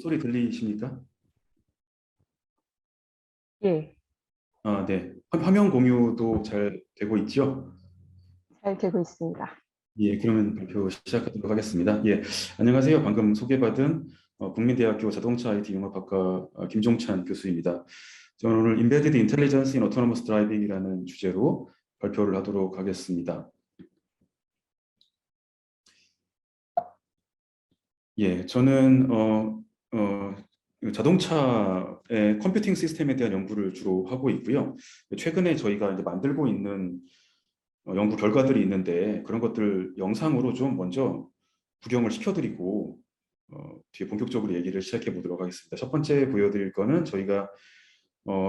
소리 들리십니까? 예, 아, 네. 화면 공유도 잘 되고 있죠? 잘 되고 있습니다. 예, 그러면 발표 시작하도록 하겠습니다. 예, 안녕하세요. 방금 소개받은 국민대학교 자동차 IT 융합학과 김종찬 교수입니다. 저는 오늘 Embedded Intelligence in Autonomous Driving이라는 주제로 발표를 하도록 하겠습니다. 예, 저는 자동차의 컴퓨팅 시스템에 대한 연구를 주로 하고 있고요. 최근에 저희가 이제 만들고 있는 연구 결과들이 있는데 그런 것들 영상으로 좀 먼저 구경을 시켜드리고 뒤에 본격적으로 얘기를 시작해 보도록 하겠습니다. 첫 번째 보여드릴 거는 저희가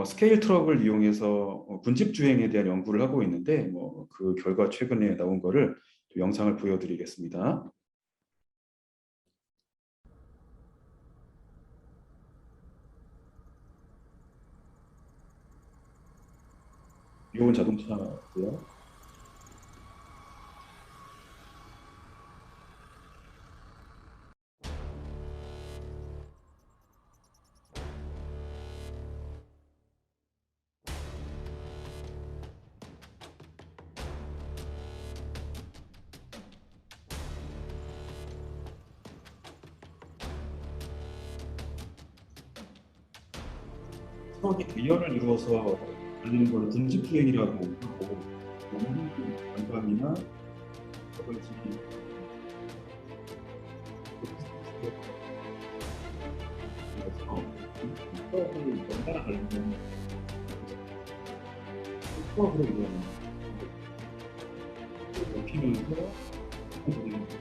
스케일 트럭을 이용해서 군집 주행에 대한 연구를 하고 있는데 그 결과 최근에 나온 거를 영상을 보여드리겠습니다. 이건 자동차고요. 트럭이 대열을 이루어서 달리는 걸 군집 주행이라고 하고 공간이나 여러 가지 트럭을 연달아 달리는 트럭으로 이루어진 높이면서 돌리면서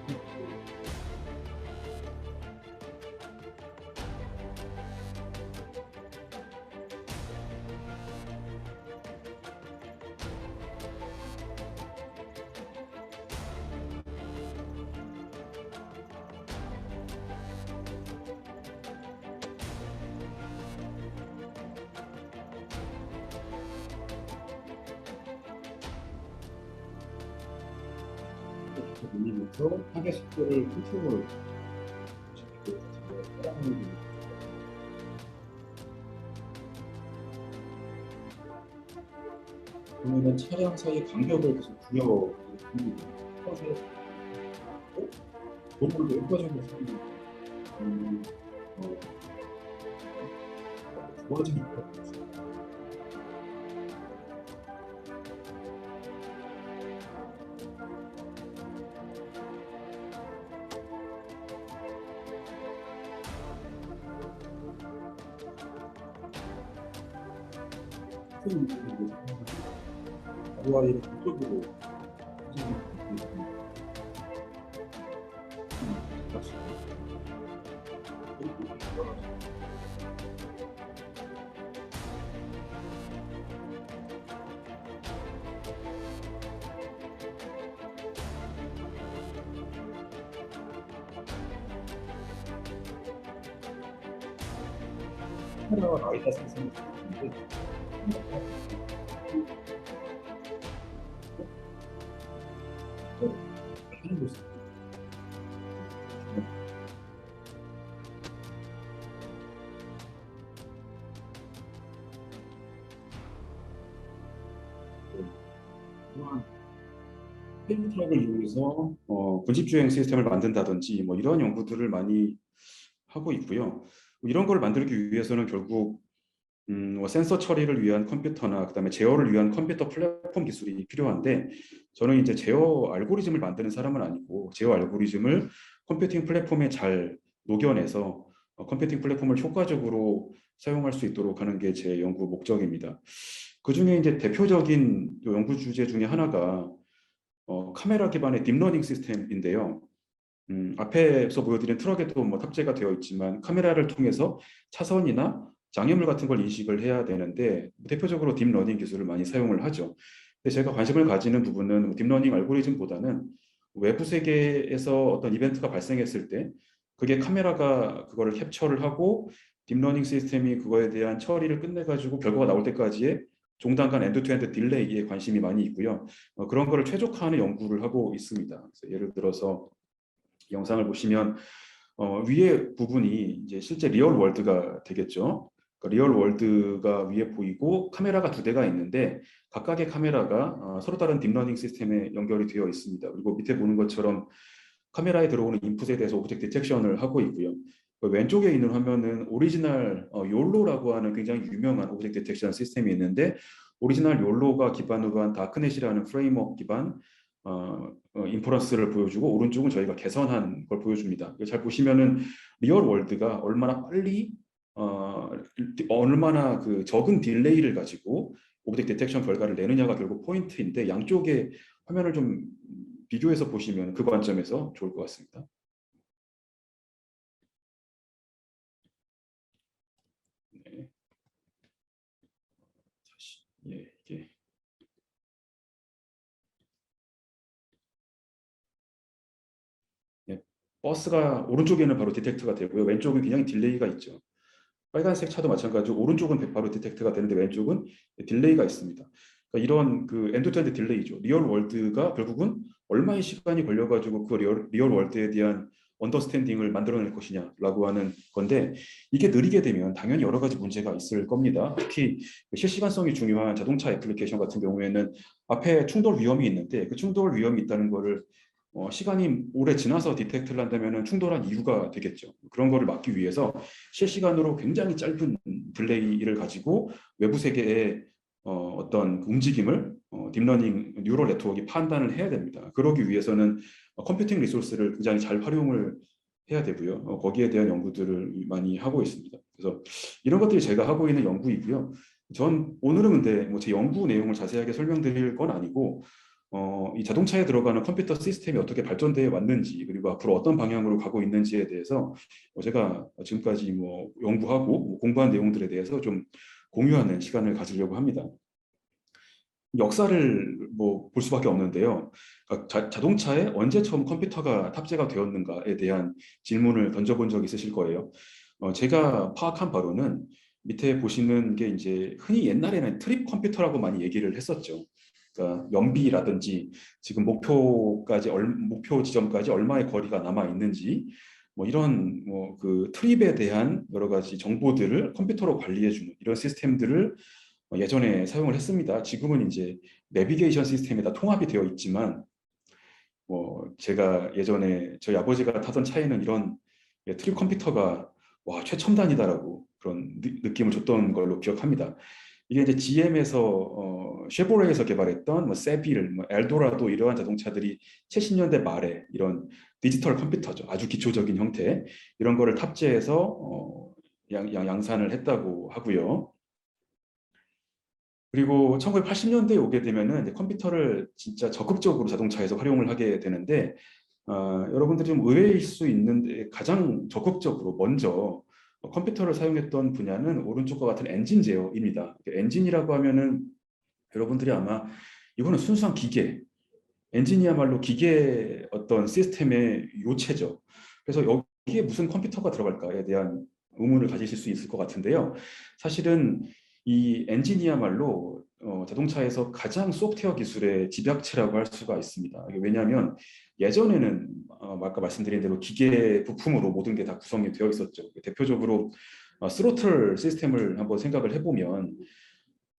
타겟 속도를 컨트롤 그러면 차량 사이 간격을 계속 부여 도로를 여기까지 좋아지니까 아이를 그쪽으로 카메라가 나와 있다 생각했는데 하는 모습 페인 트럭을 이용해서 군집 주행 시스템을 만든다든지 이런 연구들을 많이 하고 있고요. 이런 걸 만들기 위해서는 결국 센서 처리를 위한 컴퓨터나 그다음에 제어를 위한 컴퓨터 플랫폼 기술이 필요한데 저는 이제 제어 알고리즘을 만드는 사람은 아니고 제어 알고리즘을 컴퓨팅 플랫폼에 잘 녹여내서 컴퓨팅 플랫폼을 효과적으로 사용할 수 있도록 하는 게 제 연구 목적입니다. 그 중에 이제 대표적인 연구 주제 중에 하나가 카메라 기반의 딥러닝 시스템인데요. 앞에서 보여드린 트럭에도 탑재가 되어 있지만 카메라를 통해서 차선이나 장애물 같은 걸 인식을 해야 되는데 대표적으로 딥러닝 기술을 많이 사용을 하죠. 근데 제가 관심을 가지는 부분은 딥러닝 알고리즘보다는 외부 세계에서 어떤 이벤트가 발생했을 때 그게 카메라가 그거를 캡처를 하고 딥러닝 시스템이 그거에 대한 처리를 끝내가지고 결과가 나올 때까지의 종단간 엔드투엔드 딜레이에 관심이 많이 있고요. 그런 거를 최적화하는 연구를 하고 있습니다. 그래서 예를 들어서 영상을 보시면 위에 부분이 이제 실제 리얼 월드가 되겠죠. 그러니까 리얼 월드가 위에 보이고 카메라가 두 대가 있는데 각각의 카메라가 서로 다른 딥러닝 시스템에 연결이 되어 있습니다. 그리고 밑에 보는 것처럼 카메라에 들어오는 인풋에 대해서 오브젝트 디텍션을 하고 있고요. 그 왼쪽에 있는 화면은 오리지널 욜로라고 하는 굉장히 유명한 오브젝트 디텍션 시스템이 있는데 오리지널 욜로가 기반으로 한 다크넷이라는 프레임워크 기반 인퍼런스를 보여주고 오른쪽은 저희가 개선한 걸 보여줍니다. 잘 보시면은 리얼 월드가 얼마나 빨리 얼마나 그 적은 딜레이를 가지고 오브젝트 디텍션 결과를 내느냐가 결국 포인트인데 양쪽의 화면을 좀 비교해서 보시면 그 관점에서 좋을 것 같습니다. 네. 다시, 예, 이게 예, 버스가 오른쪽에는 바로 디텍트가 되고요. 왼쪽은 굉장히 딜레이가 있죠. 빨간색 차도 마찬가지로 오른쪽은 바로 디텍트가 되는데 왼쪽은 딜레이가 있습니다. 그러니까 이런 그 엔드투엔드 딜레이죠. 리얼 월드가 결국은 얼마의 시간이 걸려가지고 그 리얼 월드에 대한 언더스탠딩을 만들어낼 것이냐라고 하는 건데 이게 느리게 되면 당연히 여러 가지 문제가 있을 겁니다. 특히 실시간성이 중요한 자동차 애플리케이션 같은 경우에는 앞에 충돌 위험이 있는데 그 충돌 위험이 있다는 거를 시간이 오래 지나서 디텍트를 한다면 충돌한 이유가 되겠죠. 그런 거를 막기 위해서 실시간으로 굉장히 짧은 딜레이를 가지고 외부 세계의 어떤 움직임을 딥러닝 뉴럴 네트워크가 판단을 해야 됩니다. 그러기 위해서는 컴퓨팅 리소스를 굉장히 잘 활용을 해야 되고요. 거기에 대한 연구들을 많이 하고 있습니다. 그래서 이런 것들이 제가 하고 있는 연구이고요. 전 오늘은 근데 뭐 제 연구 내용을 자세하게 설명드릴 건 아니고 이 자동차에 들어가는 컴퓨터 시스템이 어떻게 발전되어 왔는지 그리고 앞으로 어떤 방향으로 가고 있는지에 대해서 제가 지금까지 뭐 연구하고 뭐 공부한 내용들에 대해서 좀 공유하는 시간을 가지려고 합니다. 역사를 뭐 볼 수밖에 없는데요. 그러니까 자동차에 언제 처음 컴퓨터가 탑재가 되었는가에 대한 질문을 던져본 적 있으실 거예요. 제가 파악한 바로는 밑에 보시는 게 이제 흔히 옛날에는 트립 컴퓨터라고 많이 얘기를 했었죠. 그러니까 연비라든지 지금 목표 지점까지 얼마의 거리가 남아 있는지 뭐 이런 뭐 그 트립에 대한 여러 가지 정보들을 컴퓨터로 관리해 주는 이런 시스템들을 예전에 사용을 했습니다. 지금은 이제 내비게이션 시스템에다 통합이 되어 있지만 뭐 제가 예전에 저희 아버지가 타던 차에는 이런 트립 컴퓨터가 와 최첨단이다라고 그런 느낌을 줬던 걸로 기억합니다. 이게 이제 GM에서 쉐보레에서 개발했던 뭐 세빌, 뭐 엘도라도 이러한 자동차들이 70년대 말에 이런 디지털 컴퓨터죠. 아주 기초적인 형태 이런 거를 탑재해서 양산을 했다고 하고요. 그리고 1980년대에 오게 되면은 이제 컴퓨터를 진짜 적극적으로 자동차에서 활용을 하게 되는데 여러분들이 좀 의외일 수 있는데 가장 적극적으로 먼저 컴퓨터를 사용했던 분야는 오른쪽과 같은 엔진 제어입니다. 엔진이라고 하면은 여러분들이 아마 이거는 순수한 기계, 엔진이야말로 기계 어떤 시스템의 요체죠. 그래서 여기에 무슨 컴퓨터가 들어갈까에 대한 의문을 가지실 수 있을 것 같은데요. 사실은 이 엔진이야말로 자동차에서 가장 소프트웨어 기술의 집약체라고 할 수가 있습니다. 왜냐하면 예전에는 아까 말씀드린 대로 기계 부품으로 모든 게 다 구성이 되어 있었죠. 대표적으로 스로틀 시스템을 한번 생각을 해보면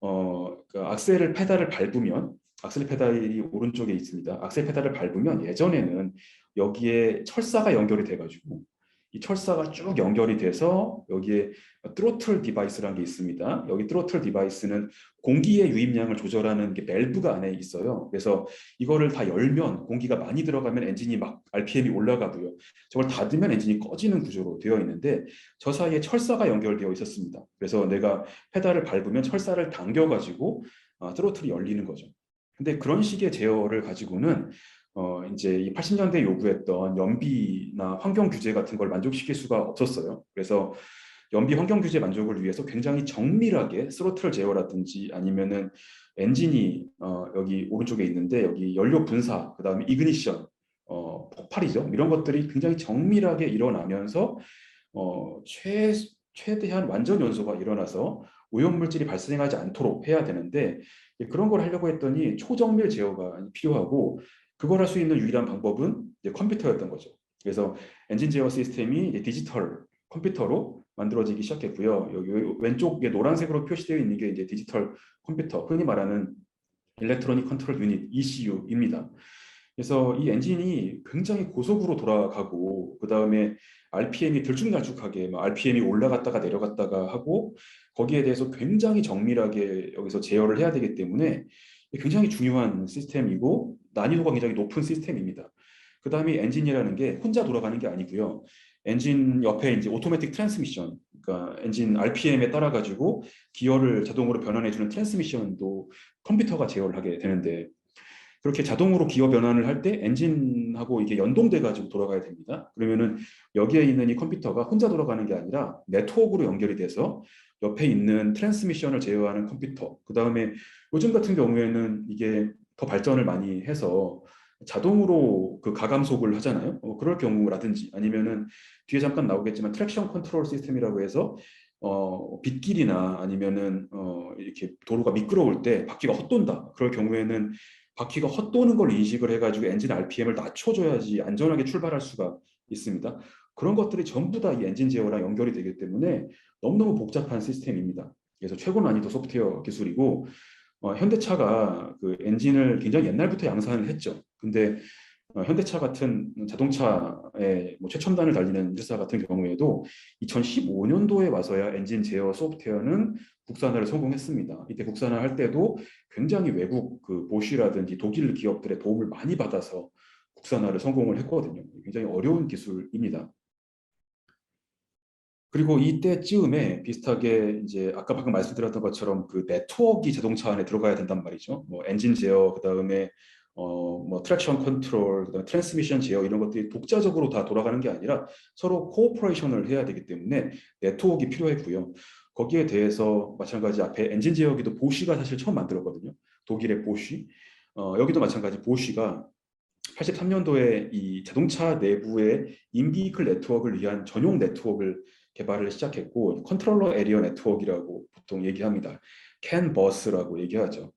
그 악셀을 페달을 밟으면 악셀 페달이 오른쪽에 있습니다. 악셀 페달을 밟으면 예전에는 여기에 철사가 연결이 돼가지고 이 철사가 쭉 연결이 돼서 여기에 트로틀 디바이스라는 게 있습니다. 여기 트로틀 디바이스는 공기의 유입량을 조절하는 게 밸브가 안에 있어요. 그래서 이거를 다 열면 공기가 많이 들어가면 엔진이 막 RPM이 올라가고요. 저걸 닫으면 엔진이 꺼지는 구조로 되어 있는데 저 사이에 철사가 연결되어 있었습니다. 그래서 내가 페달을 밟으면 철사를 당겨가지고 트로틀이 열리는 거죠. 근데 그런 식의 제어를 가지고는 이제 이 80년대 요구했던 연비나 환경 규제 같은 걸 만족시킬 수가 없었어요. 그래서 연비 환경 규제 만족을 위해서 굉장히 정밀하게 스로틀 제어라든지 아니면은 엔진이 여기 오른쪽에 있는데 여기 연료 분사, 그다음에 이그니션, 폭발이죠. 이런 것들이 굉장히 정밀하게 일어나면서 최대한 완전 연소가 일어나서 오염물질이 발생하지 않도록 해야 되는데 그런 걸 하려고 했더니 초정밀 제어가 필요하고 그걸 할 수 있는 유일한 방법은 이제 컴퓨터였던 거죠. 그래서 엔진 제어 시스템이 이제 디지털 컴퓨터로 만들어지기 시작했고요. 여기 왼쪽에 노란색으로 표시되어 있는 게 이제 디지털 컴퓨터, 흔히 말하는 일렉트로닉 컨트롤 유닛 ECU입니다. 그래서 이 엔진이 굉장히 고속으로 돌아가고 그 다음에 RPM이 들쭉날쭉하게 RPM이 올라갔다가 내려갔다가 하고 거기에 대해서 굉장히 정밀하게 여기서 제어를 해야 되기 때문에 굉장히 중요한 시스템이고 난이도가 굉장히 높은 시스템입니다. 그 다음에 엔진이라는 게 혼자 돌아가는 게 아니고요. 엔진 옆에 이제 오토매틱 트랜스미션, 그러니까 엔진 RPM에 따라 가지고 기어를 자동으로 변환해주는 트랜스미션도 컴퓨터가 제어를 하게 되는데 그렇게 자동으로 기어 변환을 할 때 엔진하고 이게 연동돼 가지고 돌아가야 됩니다. 그러면은 여기에 있는 이 컴퓨터가 혼자 돌아가는 게 아니라 네트워크로 연결이 돼서 옆에 있는 트랜스미션을 제어하는 컴퓨터. 그 다음에 요즘 같은 경우에는 이게 더 발전을 많이 해서 자동으로 그 가감속을 하잖아요. 그럴 경우라든지 아니면은 뒤에 잠깐 나오겠지만 트랙션 컨트롤 시스템이라고 해서 빗길이나 아니면은 이렇게 도로가 미끄러울 때 바퀴가 헛돈다. 그럴 경우에는 바퀴가 헛도는 걸 인식을 해가지고 엔진 RPM을 낮춰줘야지 안전하게 출발할 수가 있습니다. 그런 것들이 전부 다 이 엔진 제어랑 연결이 되기 때문에 너무너무 복잡한 시스템입니다. 그래서 최고 난이도 소프트웨어 기술이고 현대차가 그 엔진을 굉장히 옛날부터 양산을 했죠. 근데 현대차 같은 자동차의 뭐 최첨단을 달리는 회사 같은 경우에도 2015년도에 와서야 엔진 제어 소프트웨어는 국산화를 성공했습니다. 이때 국산화할 때도 굉장히 외국 그 보쉬라든지 독일 기업들의 도움을 많이 받아서 국산화를 성공을 했거든요. 굉장히 어려운 기술입니다. 그리고 이때쯤에 비슷하게 이제 아까 방금 말씀드렸던 것처럼 그 네트워크가 자동차 안에 들어가야 된단 말이죠. 뭐 엔진 제어, 그다음에 뭐 트랙션 컨트롤, 그다음에 트랜스미션 제어 이런 것들이 독자적으로 다 돌아가는 게 아니라 서로 코오퍼레이션을 해야 되기 때문에 네트워크가 필요했고요. 거기에 대해서 마찬가지 앞에 엔진 제어기도 보쉬가 사실 처음 만들었거든요. 독일의 보쉬. 여기도 마찬가지 보쉬가 83년도에 이 자동차 내부의 인비클 네트워크를 위한 전용 네트워크를 개발을 시작했고 컨트롤러 에리어 네트워크라고 보통 얘기합니다. 캔 버스라고 얘기하죠.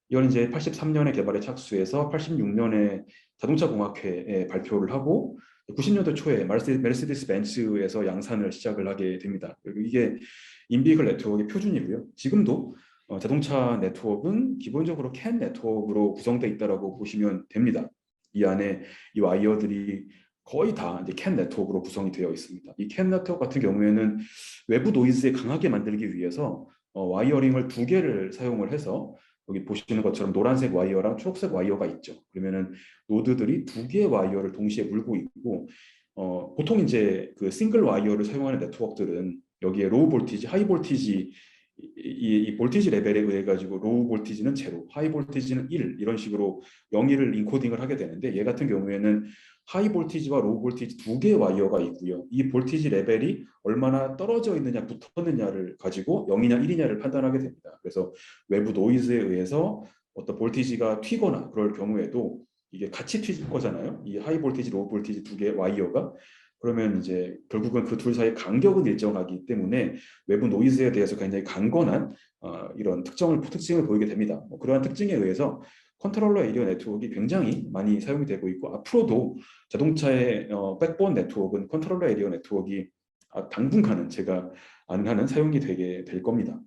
이건 이제 83년에 개발에 착수해서 86년에 자동차 공학회에 발표를 하고 90년대 초에 메르세데스 벤츠에서 양산을 시작을 하게 됩니다. 그리고 이게 인비클 네트워크의 표준이고요. 지금도 자동차 네트워크는 기본적으로 캔 네트워크로 구성되어 있다고 보시면 됩니다. 이 안에 이 와이어들이 거의 다 이제 캔 네트워크로 구성이 되어 있습니다. 이 캔 네트워크 같은 경우에는 외부 노이즈에 강하게 만들기 위해서 와이어링을 두 개를 사용을 해서 여기 보시는 것처럼 노란색 와이어랑 초록색 와이어가 있죠. 그러면은 노드들이 두 개의 와이어를 동시에 물고 있고 보통 이제 그 싱글 와이어를 사용하는 네트워크들은 여기에 로우 볼티지, 하이 볼티지 이 볼티지 레벨에 의해 가지고 로우 볼티지는 제로, 하이 볼티지는 1 이런 식으로 영의를 인코딩을 하게 되는데 얘 같은 경우에는 하이 볼티지와 로우 볼티지 두 개의 와이어가 있고요. 이 볼티지 레벨이 얼마나 떨어져 있느냐 붙었느냐를 가지고 0이냐 1이냐를 판단하게 됩니다. 그래서 외부 노이즈에 의해서 어떤 볼티지가 튀거나 그럴 경우에도 이게 같이 튀질 거잖아요. 이 하이 볼티지, 로우 볼티지 두 개의 와이어가 그러면 이제 결국은 그 둘 사이의 간격은 일정하기 때문에 외부 노이즈에 대해서 굉장히 강건한 이런 특징을 보이게 됩니다. 그러한 특징에 의해서 컨트롤러 에리어 네트워크가 굉장히 많이 사용이 되고 있고 앞으로도 자동차의 백본 네트워크는 컨트롤러 에리어 네트워크가 당분간은 제가 아는 한은 사용이 되게 될 겁니다.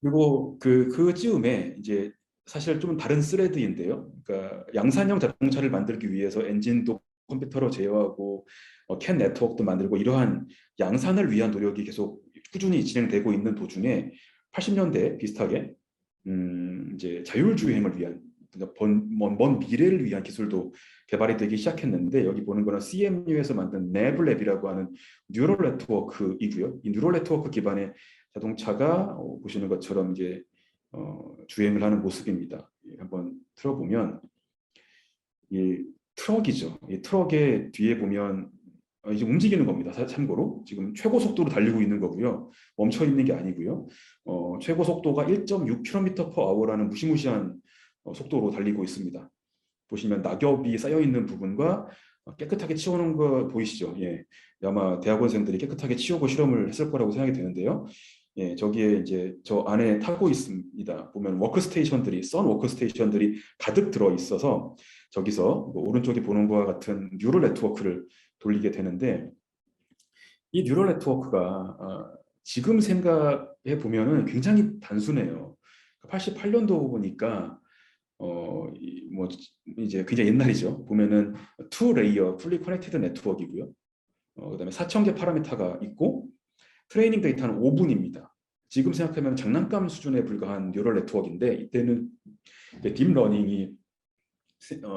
그리고 그 즈음에 이제 사실 좀 다른 스레드인데요. 그러니까 양산형 자동차를 만들기 위해서 엔진도 컴퓨터로 제어하고 캔 네트워크도 만들고 이러한 양산을 위한 노력이 계속 꾸준히 진행되고 있는 도중에 80년대 비슷하게 이제 자율주행을 위한 그러니까 먼 미래를 위한 기술도 개발이 되기 시작했는데 여기 보는 거는 CMU에서 만든 네블랩이라고 하는 뉴럴 네트워크이고요. 이 뉴럴 네트워크 기반의 자동차가 보시는 것처럼 이제 주행을 하는 모습입니다. 한번 틀어보면 이 트럭이죠. 이 트럭의 뒤에 보면 이제 움직이는 겁니다. 참고로 지금 최고 속도로 달리고 있는 거고요. 멈춰 있는 게 아니고요. 최고 속도가 1.6km/h라는 무시무시한 속도로 달리고 있습니다. 보시면 낙엽이 쌓여 있는 부분과 깨끗하게 치워놓은 거 보이시죠? 예, 아마 대학원생들이 깨끗하게 치우고 실험을 했을 거라고 생각이 되는데요. 예, 저기에 이제 저 안에 타고 있습니다. 보면 워크스테이션들이, 썬 워크스테이션들이 가득 들어 있어서 저기서 뭐 오른쪽에 보는 것과 같은 뉴럴 네트워크를 돌리게 되는데, 이 뉴럴 네트워크가 지금 생각해 보면은 굉장히 단순해요. 88년도 보니까 뭐 이제 굉장히 옛날이죠. 보면은 투 레이어 풀리 커넥티드 네트워크이고요. 그다음에 4,000개 파라미터가 있고 트레이닝 데이터는 5분입니다. 지금 생각하면 장난감 수준에 불과한 뉴럴 네트워크인데, 이때는 딥러닝이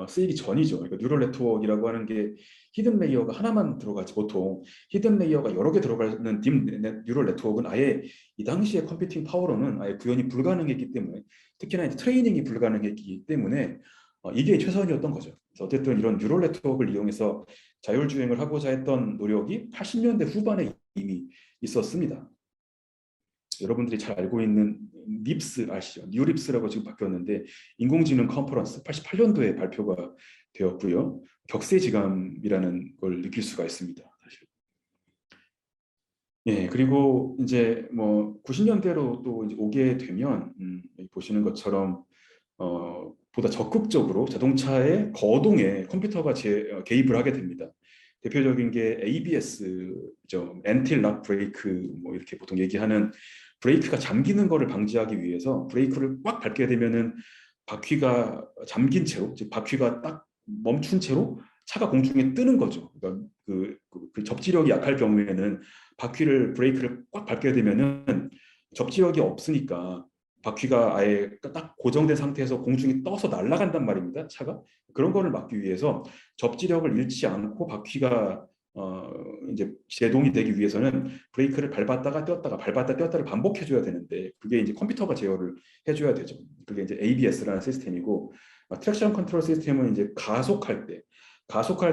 쓰이기 전이죠. 그러니까 뉴럴 네트워크라고 하는 게 히든 레이어가 하나만 들어가지, 보통 히든 레이어가 여러 개 들어가는 뉴럴 네트워크는 아예 이 당시의 컴퓨팅 파워로는 아예 구현이 불가능했기 때문에, 특히나 이제 트레이닝이 불가능했기 때문에 이게 최선이었던 거죠. 그래서 어쨌든 이런 뉴럴 네트워크를 이용해서 자율주행을 하고자 했던 노력이 80년대 후반에 이미 있었습니다. 여러분들이 잘 알고 있는 립스 아시죠? 뉴립스라고 지금 바뀌었는데, 인공지능 컨퍼런스 88년도에 발표가 되었고요. 격세지감이라는 걸 느낄 수가 있습니다. 사실. 예, 그리고 이제 뭐 90년대로 또 이제 오게 되면 여기 보시는 것처럼 보다 적극적으로 자동차의 거동에 컴퓨터가 개입을 하게 됩니다. 대표적인 게 ABS죠. 엔티 락 브레이크, 뭐 이렇게 보통 얘기하는, 브레이크가 잠기는 것을 방지하기 위해서 브레이크를 꽉 밟게 되면은 바퀴가 잠긴 채로, 즉 바퀴가 딱 멈춘 채로 차가 공중에 뜨는 거죠. 그러니까 그 접지력이 약할 경우에는 바퀴를 브레이크를 꽉 밟게 되면은 접지력이 없으니까 바퀴가 아예 딱 고정된 상태에서 공중에 떠서 날아간단 말입니다. 차가. 그런 거를 막기 위해서 접지력을 잃지 않고 바퀴가 이제 제동이 되기 위해서는 브레이크를 밟았다가 떼었다가 밟았다 떼었다를 반복해줘야 되는데, 그게 이제 컴퓨터가 제어를 해줘야 되죠. 그게 이제 ABS라는 시스템이고, 트랙션 컨트롤 시스템은 이제 가속할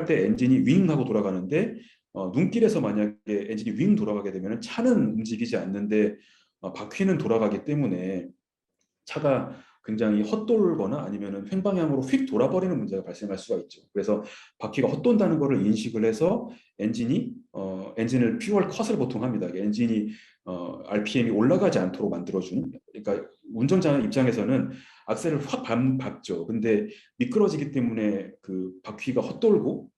때 엔진이 윙 하고 돌아가는데, 눈길에서 만약에 엔진이 윙 돌아가게 되면 차는 움직이지 않는데 바퀴는 돌아가기 때문에 차가 굉장히 헛돌거나 아니면 횡방향으로 휙 돌아버리는 문제가 발생할 수가 있죠. 그래서 바퀴가 헛돈다는 것을 인식을 해서 엔진을 퓨얼 컷을 보통 합니다. 엔진이 RPM이 올라가지 않도록 만들어주는. 그러니까 운전자 입장에서는 악셀을 확 밟죠. 근데 미끄러지기 때문에 그 바퀴가 헛돌고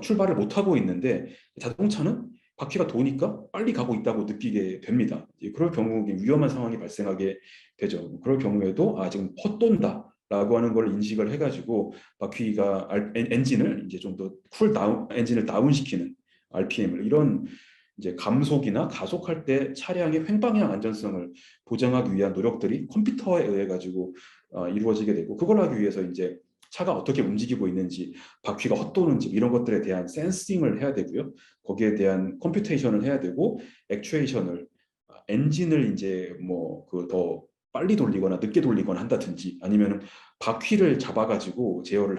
출발을 못 하고 있는데, 자동차는 바퀴가 도니까 빨리 가고 있다고 느끼게 됩니다. 그럴 경우에 위험한 상황이 발생하게 되죠. 그럴 경우에도 지금 헛돈다라고 하는 걸 인식을 해가지고 바퀴가 엔진을 이제 좀 더 엔진을 다운시키는 RPM을, 이런 이제 감속이나 가속할 때 차량의 횡방향 안전성을 보장하기 위한 노력들이 컴퓨터에 의해 가지고 이루어지게 되고, 그걸 하기 위해서 이제 차가 어떻게 움직이고 있는지, 바퀴가 헛도는지 이런 것들에 대한 센싱을 해야 되고요. 거기에 대한 컴퓨테이션을 해야 되고, 액추에이션을, 엔진을 이제 뭐 그 더 빨리 돌리거나 늦게 돌리거나 한다든지, 아니면은 바퀴를 잡아가지고 제어를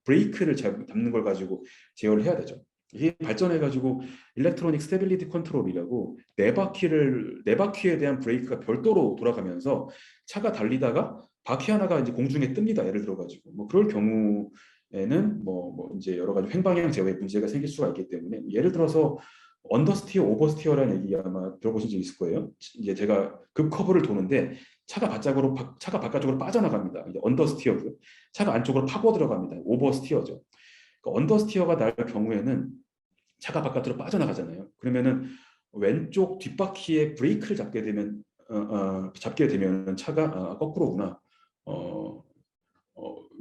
브레이크를 잡는 걸 가지고 제어를 해야 되죠. 이게 발전해가지고 일렉트로닉 스테빌리티 컨트롤이라고, 네 바퀴에 대한 브레이크가 별도로 돌아가면서 차가 달리다가 바퀴 하나가 이제 공중에 뜹니다. 예를 들어가지고 뭐 그럴 경우에는 뭐 이제 여러 가지 횡방향 제어에 문제가 생길 수가 있기 때문에, 예를 들어서 언더스티어, 오버스티어라는 얘기 아마 들어보신 적 있을 거예요. 이제 제가 급 커브를 도는데 차가 바깥쪽으로 빠져나갑니다. 이제 언더스티어고요. 차가 안쪽으로 파고 들어갑니다. 오버스티어죠. 그러니까 언더스티어가 날 경우에는 차가 바깥으로 빠져나가잖아요. 그러면은 왼쪽 뒷바퀴에 브레이크를 잡게 되면 차가 거꾸로구나.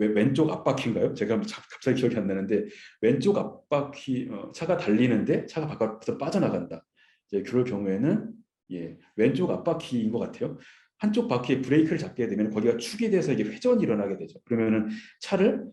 왼쪽 앞바퀴인가요? 제가 갑자기 기억이 안 나는데, 왼쪽 앞바퀴, 차가 달리는데 차가 바깥으로 빠져나간다. 이제 그럴 경우에는 왼쪽 앞바퀴인 것 같아요. 한쪽 바퀴에 브레이크를 잡게 되면 거기가 축이 돼서 이게 회전이 일어나게 되죠. 그러면은 차를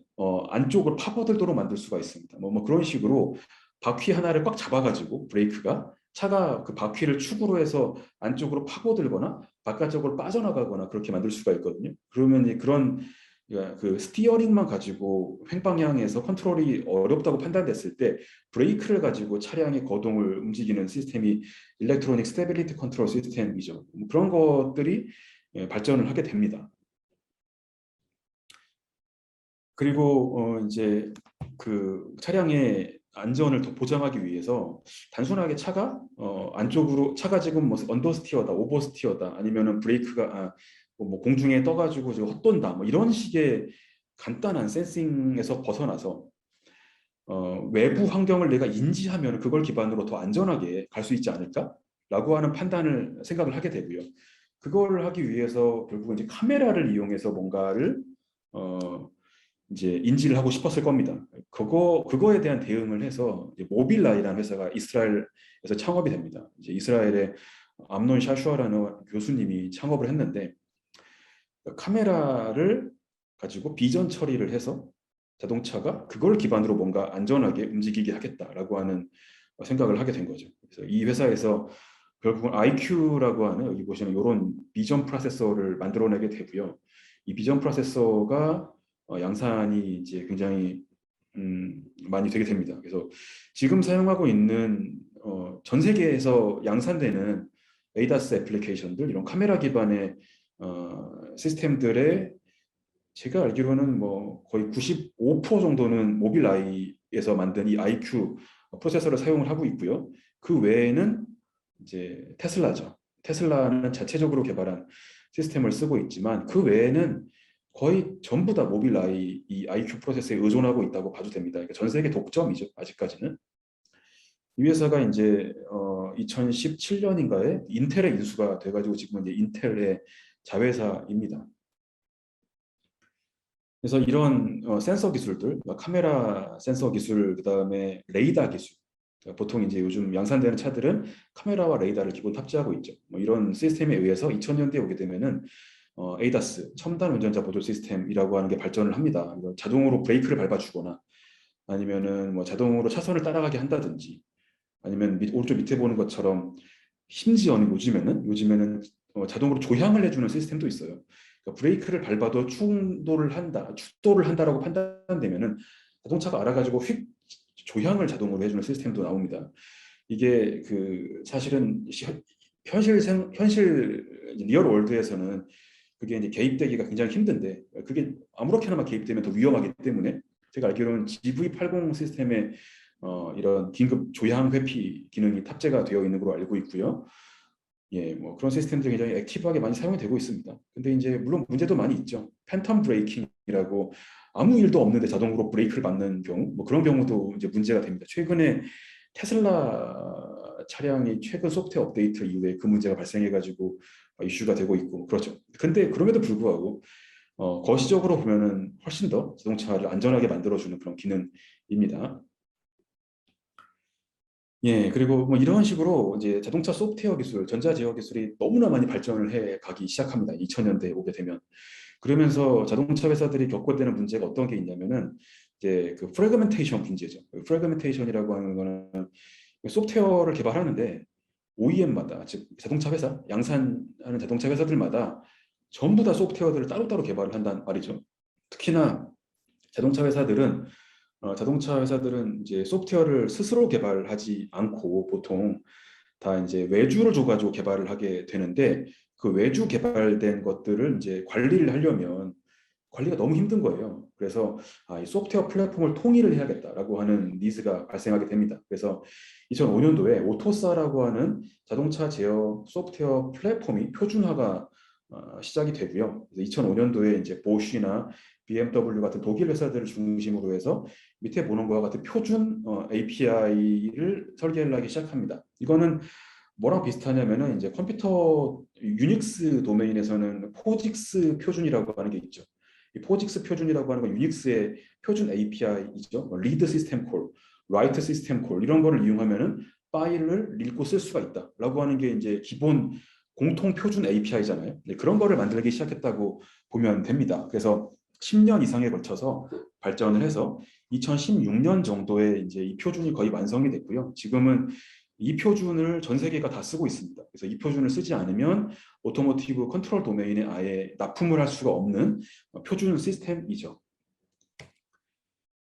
안쪽으로 파고들도록 만들 수가 있습니다. 뭐 그런 식으로 바퀴 하나를 꽉 잡아가지고 브레이크가 차가 그 바퀴를 축으로 해서 안쪽으로 파고들거나 바깥쪽으로 빠져나가거나 그렇게 만들 수가 있거든요. 그러면 그런, 그러니까 그 스티어링만 가지고 횡방향에서 컨트롤이 어렵다고 판단됐을 때 브레이크를 가지고 차량의 거동을 움직이는 시스템이 일렉트로닉 스테빌리티 컨트롤 시스템이죠. 뭐 그런 것들이 발전을 하게 됩니다. 그리고 이제 그 차량의 안전을 더 보장하기 위해서 단순하게 차가 안쪽으로 차가 지금 뭐 언더스티어다, 오버스티어다, 아니면은 브레이크가 뭐 공중에 떠가지고 지금 헛돈다, 뭐 이런 식의 간단한 센싱에서 벗어나서 외부 환경을 내가 인지하면 그걸 기반으로 더 안전하게 갈 수 있지 않을까라고 하는 판단을 생각을 하게 되고요. 그걸 하기 위해서 결국은 이제 카메라를 이용해서 뭔가를 이제 인지를 하고 싶었을 겁니다. 그거에 대한 대응을 해서 이제 모빌라이라는 회사가 이스라엘에서 창업이 됩니다. 이제 이스라엘의 암논 샤슈아라는 교수님이 창업을 했는데 카메라를 가지고 비전 처리를 해서 자동차가 그걸 기반으로 뭔가 안전하게 움직이게 하겠다라고 하는 생각을 하게 된 거죠. 그래서 이 회사에서 결국은 IQ라고 하는 여기 보시는 이런 비전 프로세서를 만들어내게 되고요. 이 비전 프로세서가 양산이 이제 굉장히 많이 되게 됩니다. 그래서 지금 사용하고 있는 전 세계에서 양산되는 ADAS 애플리케이션들, 이런 카메라 기반의 시스템들의 제가 알기로는 뭐 거의 95% 정도는 모빌아이에서 만든 이 IQ 프로세서를 사용을 하고 있고요. 그 외에는 이제 테슬라죠. 테슬라는 자체적으로 개발한 시스템을 쓰고 있지만 그 외에는 거의 전부 다 모빌아이 이 IQ 프로세서에 의존하고 있다고 봐도 됩니다. 그러니까 전 세계 독점이죠. 아직까지는. 이 회사가 이제 2017년인가에 인텔에 인수가 돼가지고 지금은 이제 인텔의 자회사입니다. 그래서 이런 센서 기술들, 카메라 센서 기술, 그다음에 레이더 기술. 보통 이제 요즘 양산되는 차들은 카메라와 레이더를 기본 탑재하고 있죠. 뭐 이런 시스템에 의해서 2000년대에 오게 되면은 ADAS, 첨단 운전자 보조 시스템이라고 하는 게 발전을 합니다. 자동으로 브레이크를 밟아주거나 아니면은 뭐 자동으로 차선을 따라가게 한다든지 아니면 오른쪽 밑에 보는 것처럼 심지어는 요즘에는 자동으로 조향을 해주는 시스템도 있어요. 그러니까 브레이크를 밟아도 축도를 한다라고 판단되면은 자동차가 알아가지고 휙 조향을 자동으로 해주는 시스템도 나옵니다. 이게 그 사실은 현실 리얼 월드에서는 그게 이제 개입되기가 굉장히 힘든데 그게 아무렇게나마 개입되면 더 위험하기 때문에 제가 알기로는 GV80 시스템에 이런 긴급 조향 회피 기능이 탑재가 되어 있는 걸로 알고 있고요. 예, 뭐 그런 시스템들이 굉장히 액티브하게 많이 사용이 되고 있습니다. 근데 이제 물론 문제도 많이 있죠. 팬텀 브레이킹이라고 아무 일도 없는데 자동으로 브레이크를 밟는 경우, 뭐 그런 경우도 이제 문제가 됩니다. 최근에 테슬라 차량이 최근 소프트웨어 업데이트 이후에 그 문제가 발생해가지고 이슈가 되고 있고 그렇죠. 근데 그럼에도 불구하고 거시적으로 보면은 훨씬 더 자동차를 안전하게 만들어주는 그런 기능입니다. 예, 그리고 뭐 이런 식으로 이제 자동차 소프트웨어 기술, 전자 제어 기술이 너무나 많이 발전을 해 가기 시작합니다. 2000년대에 오게 되면. 그러면서 자동차 회사들이 겪게 되는 문제가 어떤 게 있냐면은 이제 그 프래그멘테이션 문제죠. 프래그멘테이션이라고 하는 거는 소프트웨어를 개발하는데 OEM마다, 즉 자동차 회사, 양산하는 자동차 회사들마다 전부 다 소프트웨어들을 따로따로 개발을 한단 말이죠. 특히나 자동차 회사들은 자동차 회사들은 이제 소프트웨어를 스스로 개발하지 않고 보통 다 이제 외주를 줘가지고 개발을 하게 되는데 그 외주 개발된 것들을 이제 관리를 하려면 관리가 너무 힘든 거예요. 그래서 이 소프트웨어 플랫폼을 통일을 해야겠다라고 하는 니즈가 발생하게 됩니다. 그래서 2005년도에 오토사라고 하는 자동차 제어 소프트웨어 플랫폼이 표준화가 시작이 되고요. 2005년도에 이제 보쉬나 BMW 같은 독일 회사들을 중심으로 해서 밑에 보는 것과 같은 표준 API를 설계를 하기 시작합니다. 이거는 뭐랑 비슷하냐면은 이제 컴퓨터 유닉스 도메인에서는 포직스 표준이라고 하는 게 있죠. 이 포직스 표준이라고 하는 건 유닉스의 표준 API이죠. 리드 시스템 콜, 라이트 시스템 콜 이런 거를 이용하면은 파일을 읽고 쓸 수가 있다라고 하는 게 이제 기본 공통 표준 API잖아요. 네, 그런 거를 만들기 시작했다고 보면 됩니다. 그래서 10년 이상에 걸쳐서 발전을 해서 2016년 정도에 이제 이 표준이 거의 완성이 됐고요. 지금은 이 표준을 전 세계가 다 쓰고 있습니다. 그래서 이 표준을 쓰지 않으면 오토모티브 컨트롤 도메인에 아예 납품을 할 수가 없는 표준 시스템이죠.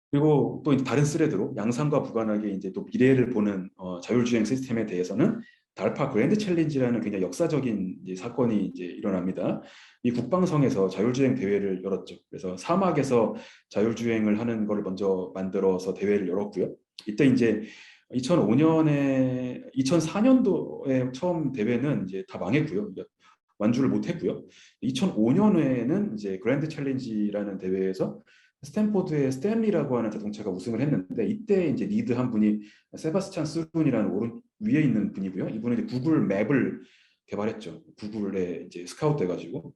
그리고 또 다른 스레드로 양산과 무관하게 이제 또 미래를 보는 자율주행 시스템에 대해서는 달파 그랜드 챌린지라는 굉장히 역사적인 이제 사건이 이제 일어납니다. 이 국방성에서 자율주행 대회를 열었죠. 그래서 사막에서 자율주행을 하는 것을 먼저 만들어서 대회를 열었고요. 이때 이제 2005년에 2004년도에 처음 대회는 이제 다 망했고요. 완주를 못했고요. 2005년에는 이제 그랜드 챌린지라는 대회에서 스탠포드의 스탠리라고 하는 자동차가 우승을 했는데 이때 이제 리드한 분이 세바스찬 스룬이라는 오른 위에 있는 분이고요. 이분은 이제 구글 맵을 개발했죠. 구글에 이제 스카우트 돼가지고.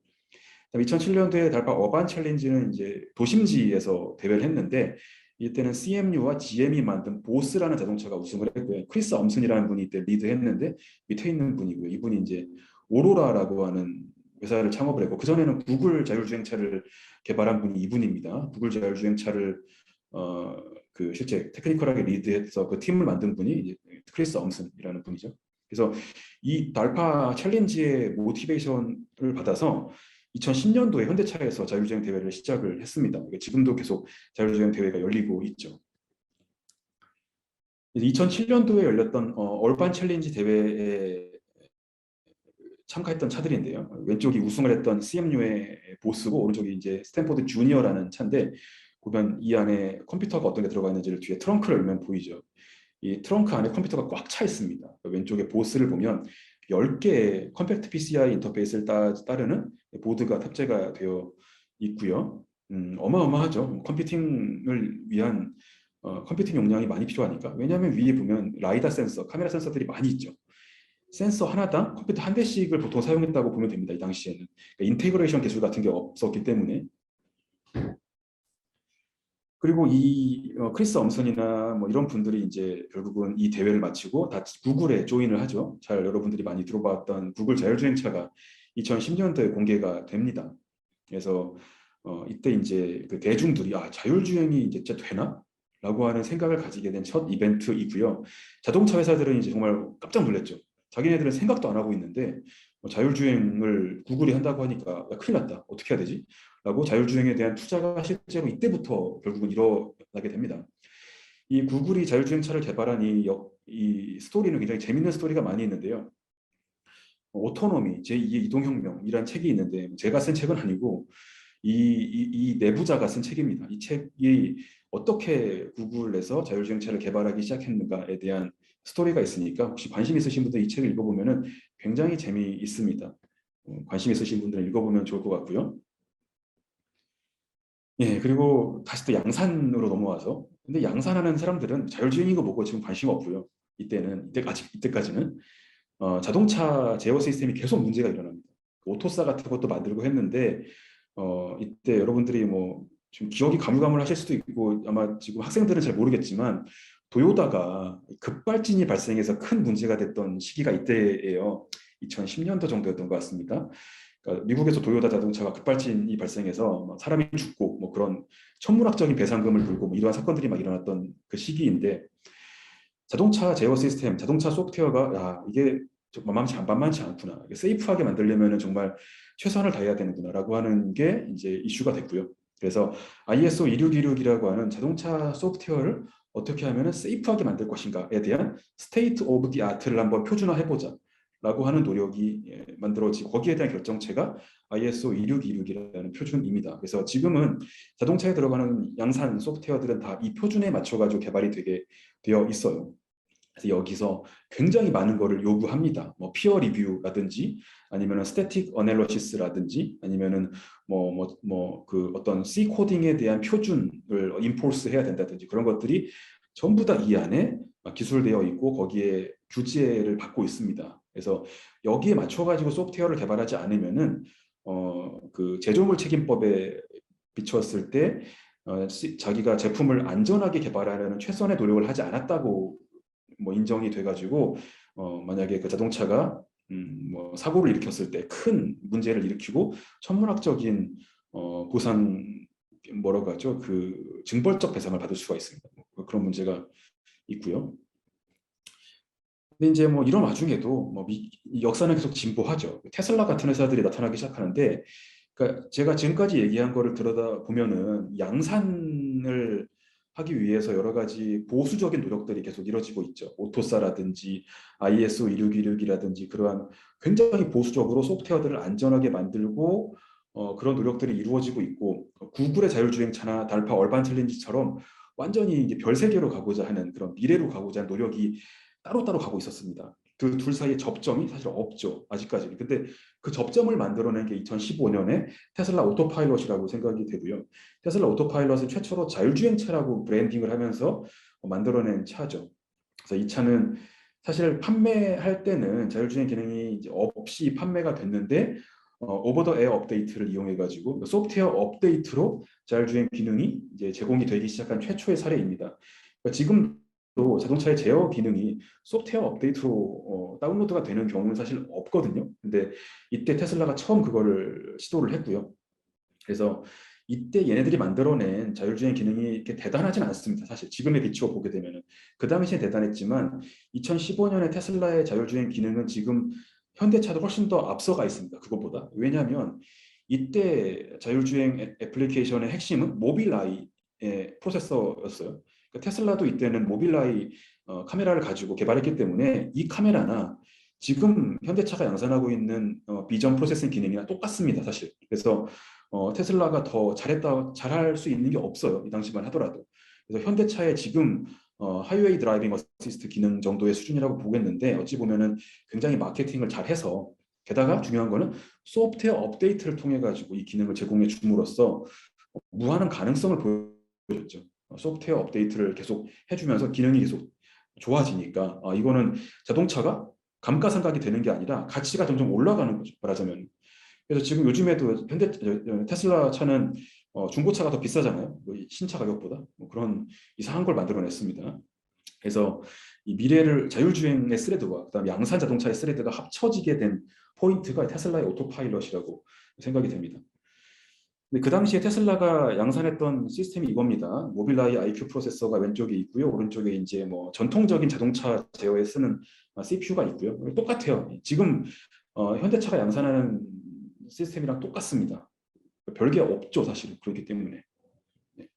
2007년도에 달파 어반 챌린지는 이제 도심지에서 대회를 했는데 이때는 CMU와 GM이 만든 보스라는 자동차가 우승을 했고요. 크리스 엄슨이라는 분이 이때 리드했는데 밑에 있는 분이고요. 이분이 이제 오로라라고 하는 회사를 창업을 했고 그 전에는 구글 자율주행차를 개발한 분이 이분입니다. 구글 자율주행차를 그 실제 테크니컬하게 리드해서 그 팀을 만든 분이 이제 크리스 엄슨이라는 분이죠. 그래서 이 달파 챌린지의 모티베이션을 받아서 2010년도에 현대차에서 자율주행 대회를 시작을 했습니다. 지금도 계속 자율주행 대회가 열리고 있죠. 2007년도에 열렸던 얼반 챌린지 대회에 참가했던 차들인데요. 왼쪽이 우승을 했던 CMU의 보스고 오른쪽이 이제 스탠포드 주니어라는 차인데 보면 이 안에 컴퓨터가 어떤 게 들어가 있는지를 뒤에 트렁크를 열면 보이죠. 이 트렁크 안에 컴퓨터가 꽉 차 있습니다. 왼쪽에 보스를 보면 10개의 컴팩트 PCI 인터페이스를 따르는 보드가 탑재가 되어 있고요. 어마어마하죠. 컴퓨팅을 위한 컴퓨팅 용량이 많이 필요하니까. 왜냐하면 위에 보면 라이다 센서, 카메라 센서들이 많이 있죠. 센서 하나당 컴퓨터 한 대씩을 보통 사용했다고 보면 됩니다. 이 당시에는. 그러니까 인테그레이션 기술 같은 게 없었기 때문에. 그리고 이 크리스 엄슨이나 뭐 이런 분들이 이제 결국은 이 대회를 마치고 다 구글에 조인을 하죠. 잘 여러분들이 많이 들어봤던 구글 자율주행차가 2010년도에 공개가 됩니다. 그래서 이때 이제 그 대중들이 자율주행이 이제 진짜 되나? 라고 하는 생각을 가지게 된 첫 이벤트이고요. 자동차 회사들은 이제 정말 깜짝 놀랐죠. 자기네들은 생각도 안 하고 있는데 자율주행을 구글이 한다고 하니까 야, 큰일 났다. 어떻게 해야 되지? 라고 자율주행에 대한 투자가 실제로 이때부터 결국은 일어나게 됩니다. 이 구글이 자율주행차를 개발한 이 스토리는 굉장히 재밌는 스토리가 많이 있는데요. 오토노미 제2의 이동혁명이라는 책이 있는데 제가 쓴 책은 아니고 이 내부자가 쓴 책입니다. 이 책이 어떻게 구글에서 자율주행차를 개발하기 시작했는가에 대한 스토리가 있으니까 혹시 관심 있으신 분들 이 책을 읽어보면 굉장히 재미있습니다. 관심 있으신 분들은 읽어보면 좋을 것 같고요. 예, 그리고 다시 또 양산으로 넘어와서 근데 양산하는 사람들은 자율주행인 거 보고 지금 관심 없고요. 이때까지는 자동차 제어 시스템이 계속 문제가 일어납니다. 오토사 같은 것도 만들고 했는데 이때 여러분들이 뭐 지금 기억이 가물가물하실 수도 있고 아마 지금 학생들은 잘 모르겠지만 도요다가 급발진이 발생해서 큰 문제가 됐던 시기가 이때예요. 2010년도 정도였던 것 같습니다. 그러니까 미국에서 도요타 자동차가 급발진이 발생해서 막 사람이 죽고 뭐 그런 천문학적인 배상금을 물고 뭐 이러한 사건들이 막 일어났던 그 시기인데 자동차 제어 시스템, 자동차 소프트웨어가 이게 만만치 않구나. 세이프하게 만들려면 정말 최선을 다해야 되는구나라고 하는 게 이제 이슈가 됐고요. 그래서 ISO 2626이라고 하는 자동차 소프트웨어를 어떻게 하면 세이프하게 만들 것인가에 대한 스테이트 오브 디 아트를 한번 표준화해보자. 라고 하는 노력이 만들어지고 거기에 대한 결정체가 ISO 2626이라는 표준입니다. 그래서 지금은 자동차에 들어가는 양산 소프트웨어들은 다 이 표준에 맞춰가지고 개발이 되게 되어 있어요. 그래서 여기서 굉장히 많은 거를 요구합니다. 뭐 피어 리뷰라든지 아니면은 스태틱 어널리시스라든지 아니면은 그 어떤 C 코딩에 대한 표준을 인포스 해야 된다든지 그런 것들이 전부 다 이 안에 기술되어 있고 거기에 규제를 받고 있습니다. 그래서 여기에 맞춰가지고 소프트웨어를 개발하지 않으면은 그 제조물 책임법에 비추었을 때 자기가 제품을 안전하게 개발하려는 최선의 노력을 하지 않았다고 뭐 인정이 돼가지고 만약에 그 자동차가 뭐 사고를 일으켰을 때 큰 문제를 일으키고 천문학적인 보상 뭐라고 하죠? 그 징벌적 배상을 받을 수가 있습니다. 뭐 그런 문제가 있고요. 근데 이제 뭐 이런 와중에도 뭐 역사는 계속 진보하죠. 테슬라 같은 회사들이 나타나기 시작하는데, 그러니까 제가 지금까지 얘기한 거를 들여다 보면은 양산을 하기 위해서 여러 가지 보수적인 노력들이 계속 이루어지고 있죠. 오토사라든지 ISO 2626이라든지 그러한 굉장히 보수적으로 소프트웨어들을 안전하게 만들고 그런 노력들이 이루어지고 있고 구글의 자율주행차나 달파 얼반 챌린지처럼 완전히 이제 별 세계로 가고자 하는 그런 미래로 가고자 하는 노력이 따로따로 가고 있었습니다. 그 둘 사이에 접점이 사실 없죠. 아직까지는. 근데 그 접점을 만들어낸 게 2015년에 테슬라 오토파일럿이라고 생각이 되고요. 테슬라 오토파일럿은 최초로 자율주행차라고 브랜딩을 하면서 만들어낸 차죠. 그래서 이 차는 사실 판매할 때는 자율주행 기능이 이제 없이 판매가 됐는데 오버 더 에어 업데이트를 이용해 가지고 소프트웨어 업데이트로 자율주행 기능이 이제 제공이 되기 시작한 최초의 사례입니다. 그러니까 지금도 자동차의 제어 기능이 소프트웨어 업데이트로 다운로드가 되는 경우는 사실 없거든요. 근데 이때 테슬라가 처음 그거를 시도를 했고요. 그래서 이때 얘네들이 만들어낸 자율주행 기능이 이렇게 대단하진 않습니다. 사실 지금에 비추어 보게 되면은 그 당시에 대단했지만 2015년에 테슬라의 자율주행 기능은 지금 현대차도 훨씬 더 앞서가 있습니다. 그것보다. 왜냐하면 이때 자율주행 애플리케이션의 핵심은 모빌아이의 프로세서였어요. 그러니까 테슬라도 이때는 모빌아이 카메라를 가지고 개발했기 때문에 이 카메라나 지금 현대차가 양산하고 있는 비전 프로세싱 기능이나 똑같습니다. 사실. 그래서 테슬라가 더 잘했다, 잘할 수 있는 게 없어요. 이 당시만 하더라도. 그래서 현대차의 지금 하이웨이 드라이빙 어시스트 기능 정도의 수준이라고 보겠는데 어찌 보면은 굉장히 마케팅을 잘해서 게다가 중요한 거는 소프트웨어 업데이트를 통해 가지고 이 기능을 제공해 줌으로써 무한한 가능성을 보여줬죠. 소프트웨어 업데이트를 계속 해주면서 기능이 계속 좋아지니까 이거는 자동차가 감가상각이 되는 게 아니라 가치가 점점 올라가는 거죠. 말하자면. 그래서 지금 요즘에도 테슬라 차는 중고차가 더 비싸잖아요. 뭐 신차 가격보다. 뭐 그런 이상한 걸 만들어냈습니다. 그래서 이 미래를 자율주행의 스레드와 그다음에 양산 자동차의 스레드가 합쳐지게 된 포인트가 테슬라의 오토파일럿이라고 생각이 됩니다. 근데 그 당시에 테슬라가 양산했던 시스템이 이겁니다. 모빌아이 IQ 프로세서가 왼쪽에 있고요. 오른쪽에 이제 뭐 전통적인 자동차 제어에 쓰는 CPU가 있고요. 똑같아요. 지금 현대차가 양산하는 시스템이랑 똑같습니다. 별게 없죠, 사실. 그렇기 때문에. 네.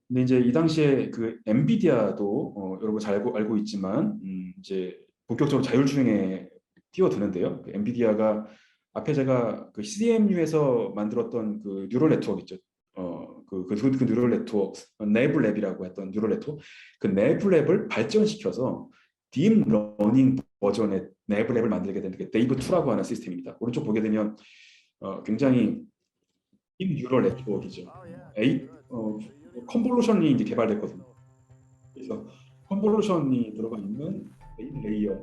근데 이제 이 당시에 그 엔비디아도 여러분 잘 알고 있지만 이제 본격적으로 자율주행에 뛰어드는데요. 그 엔비디아가 앞에 제가 그 CMU에서 만들었던 그 뉴럴 네트워크 있죠. 그 뉴럴 네트워크, 네블랩이라고 했던 뉴럴 네트워크, 그 네블랩을 발전시켜서 딥 러닝 버전의 네블랩을 만들게 된 게 네이브 2라고 하는 시스템입니다. 오른쪽 보게 되면 굉장히 딥 뉴럴 네트워크이죠. 에이, 컨볼루션이 이제 개발됐거든요. 그래서 컨볼루션이 들어가 있는 메인 레이어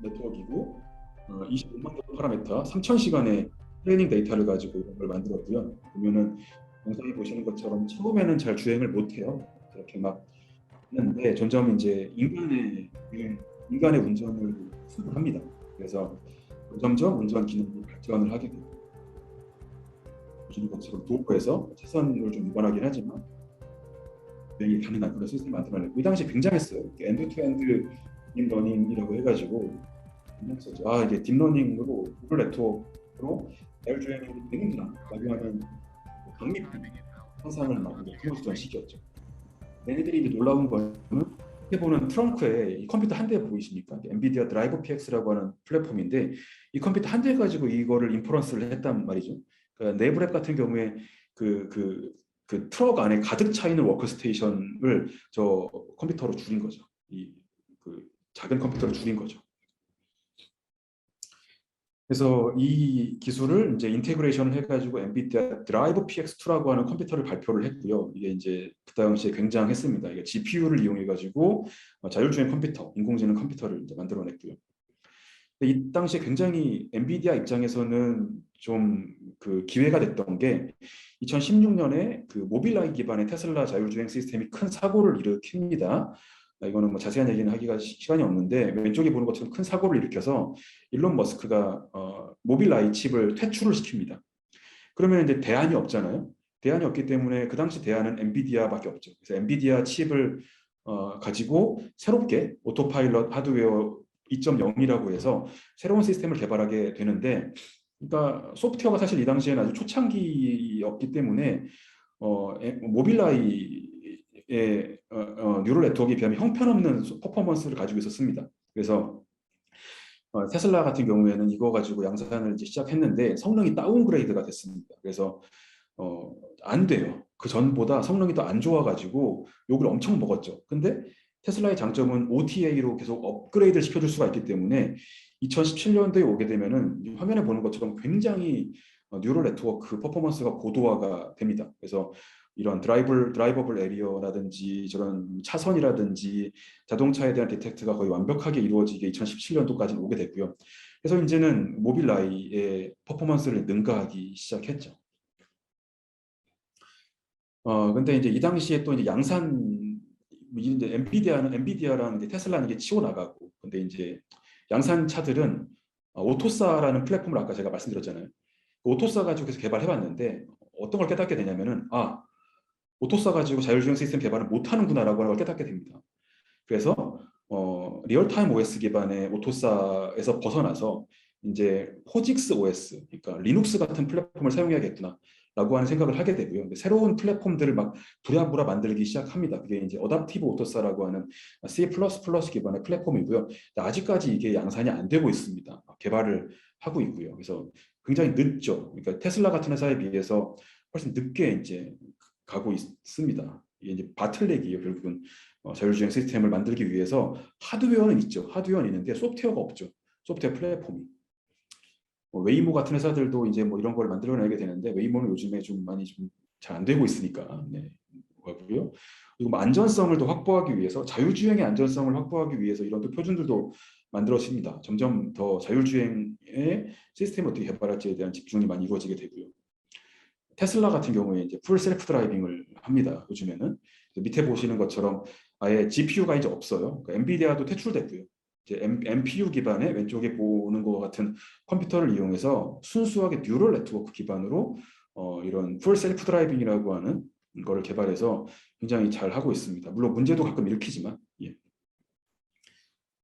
네트워크이고 25만 개 파라미터 3,000시간의 트레이닝 데이터를 가지고 이런 걸 만들었고요. 보면은 영상에 보시는 것처럼 처음에는 잘 주행을 못해요. 그렇게 막 했는데 점점 이제 인간의 운전을 수습을 합니다. 그래서 점점 운전 기능이 발전을 하게 되고 보시는 것처럼 도로에서 차선을 좀 위반하긴 하지만 주행이 가능한 그런 시스템을 만들어냈고 이 당시 굉장했어요. 엔드 투 엔드 딥러닝이라고 해가지고 굉장했었죠. 이게 딥러닝으로 구글 네트워크로 자율주행이 되는구나 라고 하는 강립 현상을 막 프로모션 시켰죠. 얘네들이 이제 놀라운 거는 보는 트렁크에 이 컴퓨터 한 대 보이십니까? 엔비디아 드라이브 PX라고 하는 플랫폼인데 이 컴퓨터 한 대 가지고 이거를 인퍼런스를 했단 말이죠. 그러니까 네브랩 같은 경우에 그 트럭 안에 가득 차 있는 워크스테이션을 저 컴퓨터로 줄인 거죠. 그 작은 컴퓨터로 줄인 거죠. 그래서 이 기술을 이제 인테그레이션을 해가지고 엔비디아 드라이브 PX2라고 하는 컴퓨터를 발표를 했고요. 이게 이제 그 당시에 굉장했습니다. 이게 GPU를 이용해가지고 자율주행 컴퓨터, 인공지능 컴퓨터를 이제 만들어냈고요. 이 당시에 굉장히 엔비디아 입장에서는 좀 그 기회가 됐던 게 2016년에 그 모빌아이 기반의 테슬라 자율주행 시스템이 큰 사고를 일으킵니다. 이거는 뭐 자세한 얘기는 하기가 시간이 없는데 왼쪽에 보는 것처럼 큰 사고를 일으켜서 일론 머스크가 모빌아이 칩을 퇴출을 시킵니다. 그러면 이제 대안이 없잖아요. 대안이 없기 때문에 그 당시 대안은 엔비디아밖에 없죠. 그래서 엔비디아 칩을 가지고 새롭게 오토파일럿 하드웨어 2.0이라고 해서 새로운 시스템을 개발하게 되는데, 그러니까 소프트웨어가 사실 이 당시에는 아주 초창기였기 때문에 모빌아이의 뉴럴 네트워크에 비하면 형편없는 퍼포먼스를 가지고 있었습니다. 그래서 테슬라 같은 경우에는 이거 가지고 양산을 이제 시작했는데 성능이 다운그레이드가 됐습니다. 그래서 안 돼요. 그 전보다 성능이 더 안 좋아가지고 욕을 엄청 먹었죠. 근데 테슬라의 장점은 OTA로 계속 업그레이드를 시켜줄 수가 있기 때문에 2017년도에 오게 되면은 이 화면에 보는 것처럼 굉장히 뉴럴 네트워크 퍼포먼스가 고도화가 됩니다. 그래서 이런 드라이버블 에리어라든지 저런 차선이라든지 자동차에 대한 디텍트가 거의 완벽하게 이루어지게 2017년도까지 오게 됐고요. 그래서 이제는 모빌라이의 퍼포먼스를 능가하기 시작했죠. 근데 이제 이 당시에 또 이제 양산 이제 엔비디아랑 이제 테슬라는 이게 치고 나가고, 근데 이제 양산 차들은 오토사라는 플랫폼을 아까 제가 말씀드렸잖아요. 그 오토사 가지고 계속 개발해봤는데 어떤 걸 깨닫게 되냐면은 오토사 가지고 자율주행 시스템 개발을 못하는구나라고 하는 걸 깨닫게 됩니다. 그래서 리얼타임 OS 기반의 오토사에서 벗어나서 이제 포직스 OS, 그러니까 리눅스 같은 플랫폼을 사용해야겠구나라고 하는 생각을 하게 되고요. 근데 새로운 플랫폼들을 막 부랴부랴 만들기 시작합니다. 그게 이제 어답티브 오토사라고 하는 C++ 기반의 플랫폼이고요. 근데 아직까지 이게 양산이 안 되고 있습니다. 개발을 하고 있고요. 그래서 굉장히 늦죠. 그러니까 테슬라 같은 회사에 비해서 훨씬 늦게 이제 가고 있습니다. 이게 이제 바틀렉이에요. 결국은 자율주행 시스템을 만들기 위해서 하드웨어는 있죠. 하드웨어는 있는데 소프트웨어가 없죠. 소프트웨어 플랫폼이. 웨이모 같은 회사들도 이제 뭐 이런 걸 만들어내게 되는데 웨이모는 요즘에 좀 많이 좀 잘 안 되고 있으니까. 네. 고요 그리고 뭐 안전성을 더 확보하기 위해서 자율주행의 안전성을 확보하기 위해서 이런 또 표준들도 만들어집니다. 점점 더 자율주행의 시스템을 어떻게 개발할지에 대한 집중이 많이 이루어지게 되고요. 테슬라 같은 경우에 이제 풀 셀프 드라이빙을 합니다. 요즘에는 밑에 보시는 것처럼 아예 GPU가 이제 없어요. 그러니까 엔비디아도 퇴출됐고요. 이제 MPU 기반의 왼쪽에 보는 것 같은 컴퓨터를 이용해서 순수하게 뉴럴 네트워크 기반으로 이런 풀 셀프 드라이빙이라고 하는 거를 개발해서 굉장히 잘 하고 있습니다. 물론 문제도 가끔 일으키지만, 예.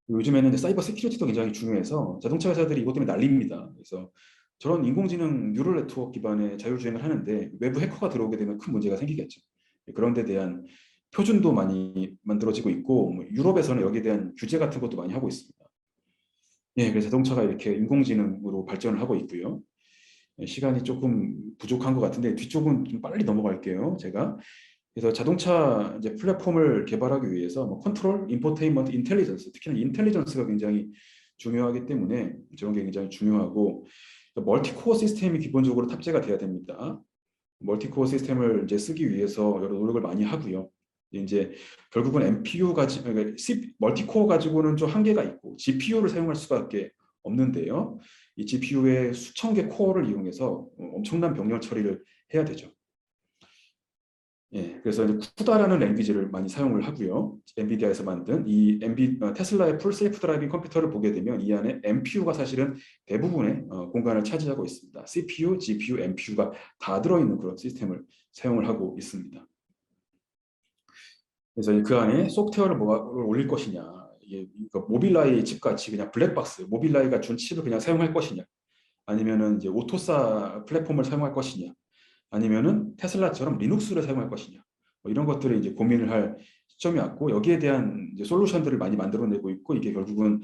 요즘에는 사이버 세큐리티도 굉장히 중요해서 자동차 회사들이 이것 때문에 난립니다. 그래서 저런 인공지능 뉴럴 네트워크 기반의 자율주행을 하는데 외부 해커가 들어오게 되면 큰 문제가 생기겠죠. 그런 데 대한 표준도 많이 만들어지고 있고, 뭐 유럽에서는 여기에 대한 규제 같은 것도 많이 하고 있습니다. 예, 그래서 자동차가 이렇게 인공지능으로 발전을 하고 있고요. 시간이 조금 부족한 것 같은데 뒤쪽은 좀 빨리 넘어갈게요. 제가. 그래서 자동차 이제 플랫폼을 개발하기 위해서 뭐 컨트롤, 인포테인먼트, 인텔리전스, 특히나 인텔리전스가 굉장히 중요하기 때문에 저런 게 굉장히 중요하고, 멀티코어 시스템이 기본적으로 탑재가 돼야 됩니다. 멀티코어 시스템을 이제 쓰기 위해서 여러 노력을 많이 하고요. 이제 결국은 MPU 그러니까 멀티코어 가지고는 좀 한계가 있고 GPU를 사용할 수밖에 없는데요. 이 GPU의 수천 개 코어를 이용해서 엄청난 병렬 처리를 해야 되죠. 예, 그래서 이제 쿠다라는 랭귀지를 많이 사용을 하고요. 엔비디아에서 만든 이 테슬라의 풀 셀프 드라이빙 컴퓨터를 보게 되면 이 안에 MPU가 사실은 대부분의 공간을 차지하고 있습니다. CPU, GPU, MPU가 다 들어있는 그런 시스템을 사용을 하고 있습니다. 그래서 그 안에 소프트웨어를 뭐가 올릴 것이냐, 이게 그러니까 모빌라이 칩같이 그냥 블랙박스, 모빌라이가 준 칩을 그냥 사용할 것이냐, 아니면은 이제 오토사 플랫폼을 사용할 것이냐, 아니면은 테슬라처럼 리눅스를 사용할 것이냐, 뭐 이런 것들을 이제 고민을 할 시점이 왔고, 여기에 대한 이제 솔루션들을 많이 만들어내고 있고, 이게 결국은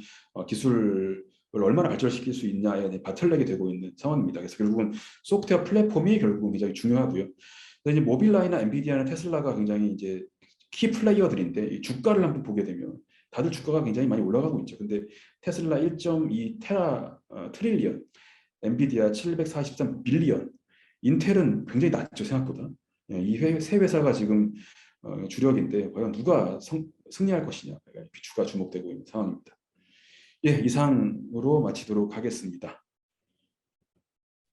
기술을 얼마나 발전시킬 수 있냐에 바틀렉이 되고 있는 상황입니다. 그래서 결국은 소프트웨어 플랫폼이 결국은 굉장히 중요하고요. 근데 이제 모빌라이나 엔비디아나 테슬라가 굉장히 이제 키 플레이어들인데 이 주가를 한번 보게 되면 다들 주가가 굉장히 많이 올라가고 있죠. 근데 테슬라 1.2 트릴리언, 엔비디아 743 빌리언, 인텔은 굉장히 낮죠, 생각보다. 이 세 회사가 지금 주력인데 과연 누가 승리할 것이냐, 주가 주목되고 있는 상황입니다. 예, 이상으로 마치도록 하겠습니다.